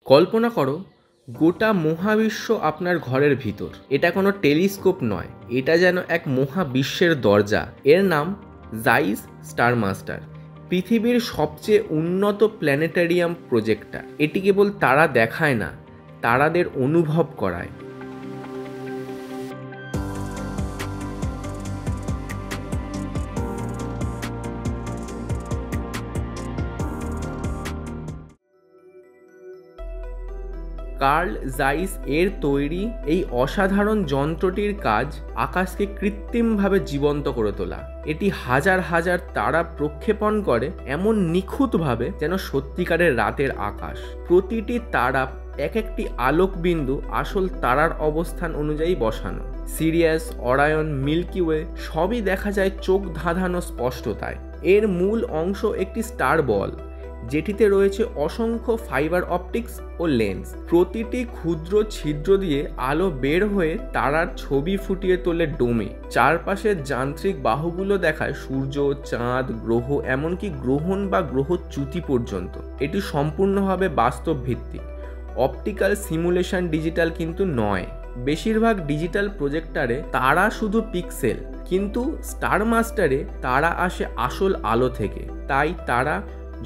কল্পনা করো গোটা মহাবিশ্ব আপনার ঘরের ভিতর। এটা কোনো টেলিস্কোপ নয়, এটা যেন এক মহাবিশ্বের দরজা। এর নাম জাইস স্টার মাস্টার, পৃথিবীর সবচেয়ে উন্নত প্ল্যানেটারিয়াম প্রজেক্টর। এটি কেবল তারা দেখায় না, তারাদের অনুভব করায়। কার্ল জাইস এর তৈরি এই অসাধারণ যন্ত্রটির কাজ আকাশকে কৃত্রিমভাবে জীবন্ত করে তোলা। এটি হাজার হাজার তারা প্রক্ষেপণ করে এমন নিখুঁতভাবে যেন সত্যিকারের রাতের আকাশ। প্রতিটি তারা এক একটি আলোকবিন্দু আসল তারার অবস্থান অনুযায়ী বসানো। সিরিয়াস, অরায়ন, মিল্কি ওয়ে সবই দেখা যায় চোখ ধাঁধানো স্পষ্টতায়। এর মূল অংশ একটি স্টার বল, যেটিতে রয়েছে অসংখ্য ফাইবার অপটিক্স ও লেন্স। প্রতিটি ক্ষুদ্র ছিদ্র দিয়ে আলো বের হয়ে তারার ছবি ফুটিয়ে তোলে ডোমে। চারপাশের যান্ত্রিক বাহুগুলো দেখায় সূর্য, চাঁদ, গ্রহ, এমনকি গ্রহণ বা গ্রহচ্যুতি পর্যন্ত। এটি সম্পূর্ণভাবে বাস্তব ভিত্তিক, অপটিক্যাল সিমুলেশন, ডিজিটাল কিন্তু নয়। বেশিরভাগ ডিজিটাল প্রজেক্টরে তারা শুধু পিক্সেল, কিন্তু স্টার মাস্টারে তারা আসে আসল আলো থেকে। তাই তারা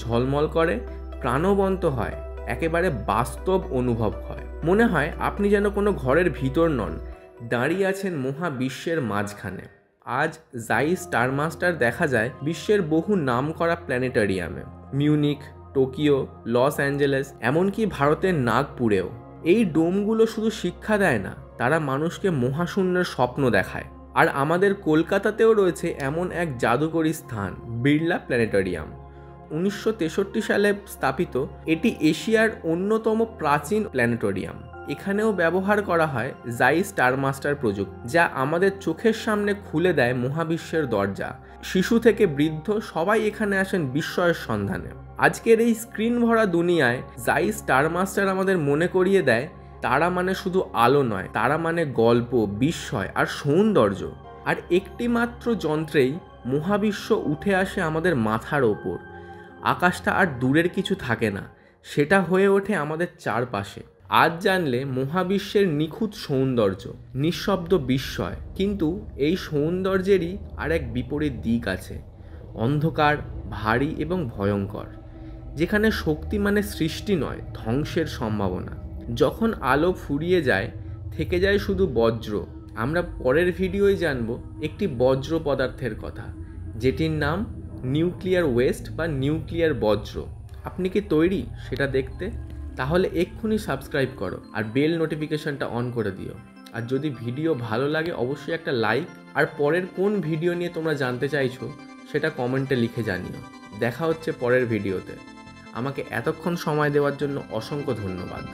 ঝলমল করে, প্রাণবন্ত হয়, একেবারে বাস্তব অনুভব হয়। মনে হয় আপনি যেন কোনো ঘরের ভিতর নন, দাঁড়িয়ে আছেন মহাবিশ্বের মাঝখানে। আজ জাইস স্টার মাস্টার দেখা যায় বিশ্বের বহু নামকরা প্ল্যানেটারিয়ামে, মিউনিক, টোকিও, লস অ্যাঞ্জেলেস, এমনকি ভারতের নাগপুরেও। এই ডোমগুলো শুধু শিক্ষা দেয় না, তারা মানুষকে মহাশূন্যের স্বপ্ন দেখায়। আর আমাদের কলকাতাতেও রয়েছে এমন এক জাদুকরী স্থান, বিড়লা প্ল্যানেটারিয়াম। 1963 সালে স্থাপিত, এটি এশিয়ার অন্যতম প্রাচীন প্ল্যানেটোরিয়াম। এখানেও ব্যবহার করা হয় জাইস স্টার মাস্টার প্রযুক্তি, যা আমাদের চোখের সামনে খুলে দেয় মহাবিশ্বের দরজা। শিশু থেকে বৃদ্ধ সবাই এখানে আসেন বিস্ময়ের সন্ধানে। আজকের এই স্ক্রিন ভরা দুনিয়ায় জাইস স্টার মাস্টার আমাদের মনে করিয়ে দেয়, তারা মানে শুধু আলো নয়, তারা মানে গল্প, বিস্ময় আর সৌন্দর্য। আর একটি মাত্র যন্ত্রেই মহাবিশ্ব উঠে আসে আমাদের মাথার ওপর। আকাশটা আর দূরের কিছু থাকে না, সেটা হয়ে ওঠে আমাদের চারপাশে। আজ জানলে মহাবিশ্বের নিখুঁত সৌন্দর্য, নিঃশব্দ বিস্ময়। কিন্তু এই সৌন্দর্যেরই আর এক বিপরীত দিক আছে, অন্ধকার, ভারী এবং ভয়ঙ্কর, যেখানে শক্তি মানে সৃষ্টি নয়, ধ্বংসের সম্ভাবনা। যখন আলো ফুরিয়ে যায়, থেকে যায় শুধু বজ্র। আমরা পরের ভিডিওয় জানব একটি বজ্র পদার্থের কথা, যেটির নাম নিউক্লিয়ার ওয়েস্ট বা নিউক্লিয়ার বজ্র। আপনি কি তৈরি সেটা দেখতে? তাহলে এক্ষুনি সাবস্ক্রাইব করো আর বেল নোটিফিকেশনটা অন করে দিও। আর যদি ভিডিও ভালো লাগে অবশ্যই একটা লাইক, আর পরের কোন ভিডিও নিয়ে তোমরা জানতে চাইছো সেটা কমেন্টে লিখে জানিও। দেখা হচ্ছে পরের ভিডিওতে। আমাকে এতক্ষণ সময় দেওয়ার জন্য অসংখ্য ধন্যবাদ।